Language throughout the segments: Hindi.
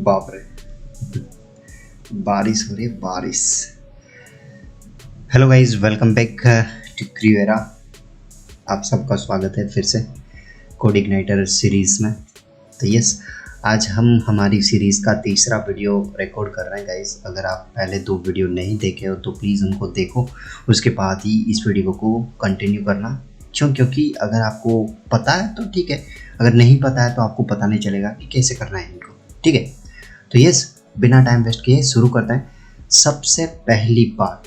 बाप रे, बारिश हो रही है, बारिश। Hello guys, welcome back to क्रिएरा। आप सबका स्वागत है फिर से कोड इग्नाइटर सीरीज़ में। तो यस, आज हम हमारी सीरीज़ का तीसरा वीडियो रिकॉर्ड कर रहे हैं गाइज। अगर आप पहले 2 वीडियो नहीं देखे हो तो प्लीज़ उनको देखो, उसके बाद ही इस वीडियो को कंटिन्यू करना। क्योंकि अगर आपको पता है तो ठीक है, अगर नहीं पता है तो आपको पता नहीं चलेगा कि कैसे करना है इनको, ठीक है। तो यस, बिना टाइम वेस्ट किए शुरू करते हैं। सबसे पहली बात,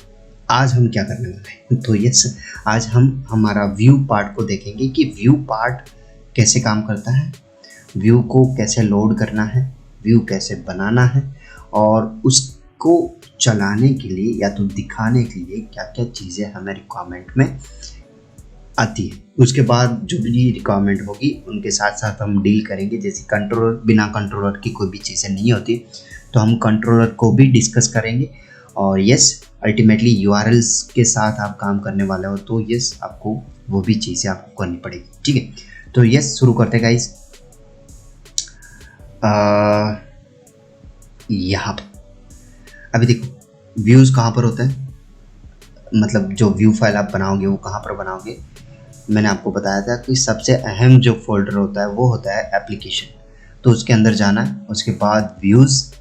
आज हम क्या करने वाले हैं, तो यस, आज हम हमारा व्यू पार्ट को देखेंगे कि व्यू पार्ट कैसे काम करता है, व्यू को कैसे लोड करना है, व्यू कैसे बनाना है, और उसको चलाने के लिए या तो दिखाने के लिए क्या क्या चीज़ें हमें रिक्वायरमेंट में आती है। उसके बाद जो भी रिक्वायरमेंट होगी उनके साथ साथ हम डील करेंगे। जैसे कंट्रोलर, बिना कंट्रोलर की कोई भी चीज़ें नहीं होती, तो हम कंट्रोलर को भी डिस्कस करेंगे। और यस, अल्टीमेटली यूआरएल्स के साथ आप काम करने वाले हो तो यस, आपको वो भी चीज़ें आपको करनी पड़ेगी, ठीक है। तो यस, शुरू करते हैं गाइस। यहाँ पर अभी देखो, व्यूज़ कहाँ पर होते हैं, मतलब जो व्यू फाइल आप बनाओगे वो कहाँ पर बनाओगे। मैंने आपको बताया था कि सबसे अहम जो फोल्डर होता है वो होता है एप्लीकेशन। तो उसके अंदर जाना है, उसके बाद व्यूज़,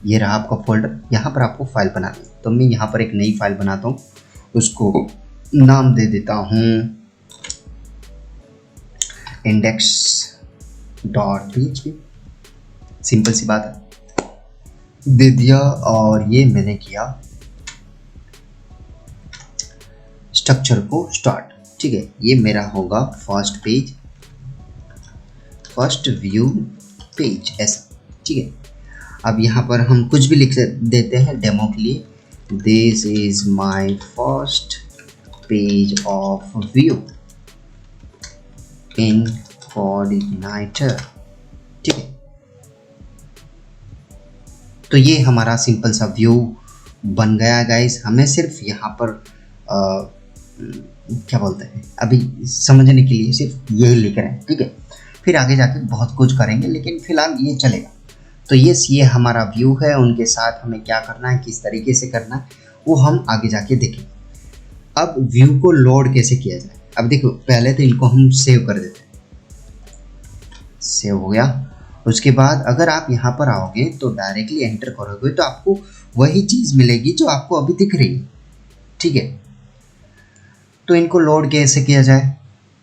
ये रहा आपका फोल्डर। यहाँ पर आपको फाइल बनानी है, तो मैं यहाँ पर एक नई फाइल बनाता हूँ, उसको नाम दे देता हूँ index.php। सिंपल सी बात है, दे दिया। और ये मैंने किया स्ट्रक्चर को स्टार्ट, ठीक है। ये मेरा होगा first page, first view page, ऐसा, ठीक है। अब यहाँ पर हम कुछ भी लिख देते हैं डेमो के लिए। This is my first page of view in code igniter, ठीक है। तो ये हमारा सिंपल सा व्यू बन गया गाइस। हमें सिर्फ यहाँ पर क्या बोलते हैं, अभी समझने के लिए सिर्फ यही लिख रहे हैं, ठीक है। फिर आगे जाके बहुत कुछ करेंगे, लेकिन फिलहाल ये चलेगा। तो ये हमारा व्यू है, उनके साथ हमें क्या करना है, किस तरीके से करना है, वो हम आगे जाके देखेंगे। अब व्यू को लोड कैसे किया जाए, अब देखो, पहले तो इनको हम सेव कर देते हैं। सेव हो गया। उसके बाद अगर आप यहाँ पर आओगे तो डायरेक्टली एंटर करोगे तो आपको वही चीज़ मिलेगी जो आपको अभी दिख रही है, ठीक है। तो इनको लोड कैसे किया जाए,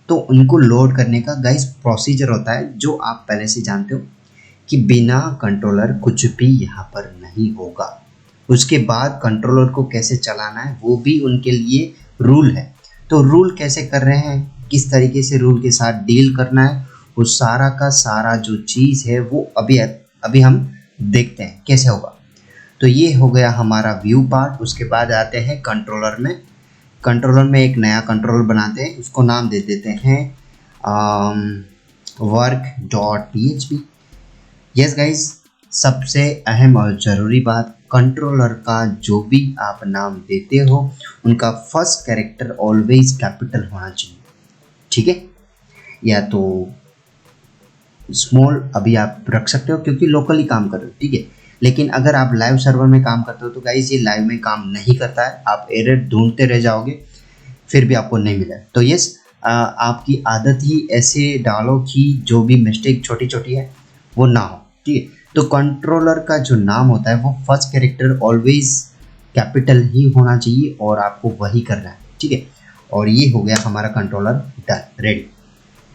तो इनको लोड करने का गाइस प्रोसीजर होता है जो आप पहले से जानते हो कि बिना कंट्रोलर कुछ भी यहाँ पर नहीं होगा। उसके बाद कंट्रोलर को कैसे चलाना है वो भी उनके लिए रूल है। तो रूल कैसे कर रहे हैं, किस तरीके से रूल के साथ डील करना है, वो सारा का सारा जो चीज़ है वो अभी हम देखते हैं कैसे होगा। तो ये हो गया हमारा व्यू पार्ट। उसके बाद आते हैं कंट्रोलर में। कंट्रोलर में एक नया कंट्रोलर बनाते हैं, उसको नाम दे देते हैं work.php। यस गाइस, सबसे अहम और ज़रूरी बात, कंट्रोलर का जो भी आप नाम देते हो उनका फर्स्ट कैरेक्टर ऑलवेज कैपिटल होना चाहिए, ठीक है। या तो स्मॉल अभी आप रख सकते हो क्योंकि लोकली काम कर रहे हो, ठीक है। लेकिन अगर आप लाइव सर्वर में काम करते हो तो गाइस ये लाइव में काम नहीं करता है, आप एरर ढूंढते रह जाओगे, फिर भी आपको नहीं मिला। तो यस, आपकी आदत ही ऐसे डालो कि जो भी मिस्टेक छोटी छोटी है वो ना हो, ठीक है। तो कंट्रोलर का जो नाम होता है वो फर्स्ट कैरेक्टर ऑलवेज कैपिटल ही होना चाहिए और आपको वही करना है, ठीक है। और ये हो गया हमारा कंट्रोलर डन, रेडी,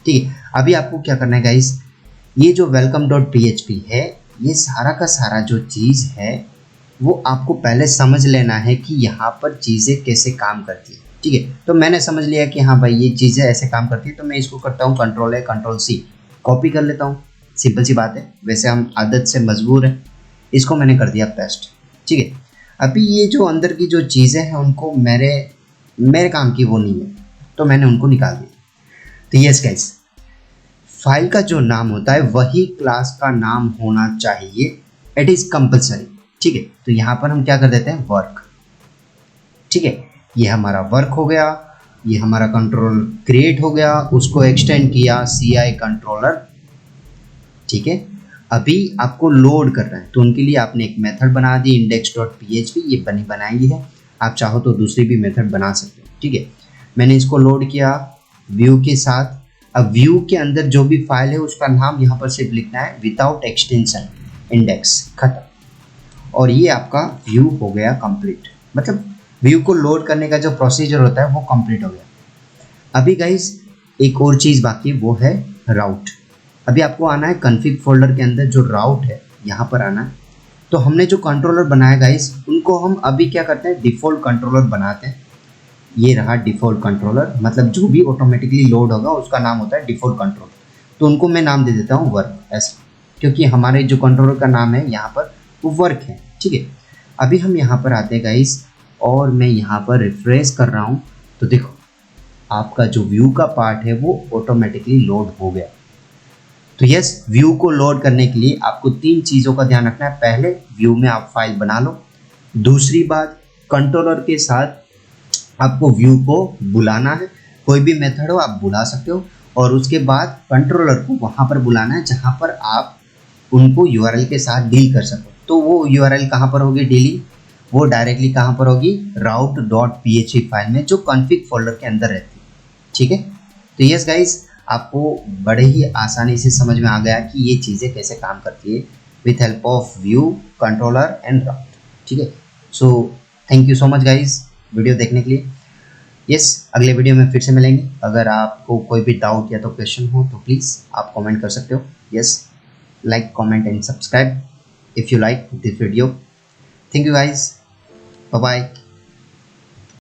ठीक है। अभी आपको क्या करना है गाइस, ये जो welcome.php है, ये सारा का सारा जो चीज़ है वो आपको पहले समझ लेना है कि यहाँ पर चीज़ें कैसे काम करती है, ठीक है। तो मैंने समझ लिया कि हाँ भाई ये चीज़ें ऐसे काम करती है, तो मैं इसको करता हूँ control A control C, copy कर लेता हूँ। सिंपल सी बात है, वैसे हम आदत से मजबूर हैं। इसको मैंने कर दिया पेस्ट, ठीक है। अभी ये जो अंदर की जो चीज़ें हैं उनको मेरे काम की वो नहीं है, तो मैंने उनको निकाल दिया। तो यस गाइस, फाइल का जो नाम होता है वही क्लास का नाम होना चाहिए, इट इज़ कंपलसरी, ठीक है। तो यहाँ पर हम क्या कर देते हैं, वर्क, ठीक है। ये हमारा वर्क हो गया, ये हमारा कंट्रोल क्रिएट हो गया, उसको एक्सटेंड किया CI कंट्रोलर, ठीक है। अभी आपको लोड करना है, तो उनके लिए आपने एक मेथड बना दी index.php, ये बनाई है। आप चाहो तो दूसरी भी मेथड बना सकते हो, ठीक है। मैंने इसको लोड किया व्यू के साथ। अब व्यू के अंदर जो भी फाइल है उसका नाम यहाँ पर सिर्फ लिखना है विदाउट एक्सटेंशन इंडेक्स, खत्म। और ये आपका व्यू हो गया कंप्लीट, मतलब व्यू को लोड करने का जो प्रोसीजर होता है वो कंप्लीट हो गया। अभी गाइस एक और चीज़ बाकी है, वो है राउट। अभी आपको आना है कॉन्फ़िग फोल्डर के अंदर, जो राउट है यहाँ पर आना है। तो हमने जो कंट्रोलर बनाया गाइस, उनको हम अभी क्या करते हैं, डिफ़ॉल्ट कंट्रोलर बनाते हैं। ये रहा डिफ़ॉल्ट कंट्रोलर, मतलब जो भी ऑटोमेटिकली लोड होगा उसका नाम होता है डिफ़ॉल्ट कंट्रोलर। तो उनको मैं नाम दे देता हूँ वर्क, ऐसा, क्योंकि हमारे जो कंट्रोलर का नाम है यहाँ पर वो वर्क है, ठीक है। अभी हम यहाँ पर आते हैं गाइस, और मैं यहाँ पर रिफ्रेश कर रहा हूँ, तो देखो आपका जो व्यू का पार्ट है वो ऑटोमेटिकली लोड हो गया। तो यस, व्यू को लोड करने के लिए आपको 3 चीज़ों का ध्यान रखना है। पहले, व्यू में आप फाइल बना लो। दूसरी बात, कंट्रोलर के साथ आपको व्यू को बुलाना है, कोई भी मेथड हो आप बुला सकते हो। और उसके बाद कंट्रोलर को वहाँ पर बुलाना है जहाँ पर आप उनको URL के साथ डील कर सको। तो वो URL कहाँ पर होगी डीलिंग, वो डायरेक्टली कहाँ पर होगी, route.php फाइल में, जो कॉन्फ़िग फोल्डर के अंदर रहती है, ठीक है। तो यस गाइस, आपको बड़े ही आसानी से समझ में आ गया कि ये चीज़ें कैसे काम करती है with help of view, controller and route, ठीक है। So thank you so much guys video देखने के लिए। यस, अगले वीडियो में फिर से मिलेंगे। अगर आपको कोई भी डाउट या तो क्वेश्चन हो तो प्लीज़ आप कमेंट कर सकते हो। Yes, like, comment and subscribe if you like this video. Thank you guys. Bye bye.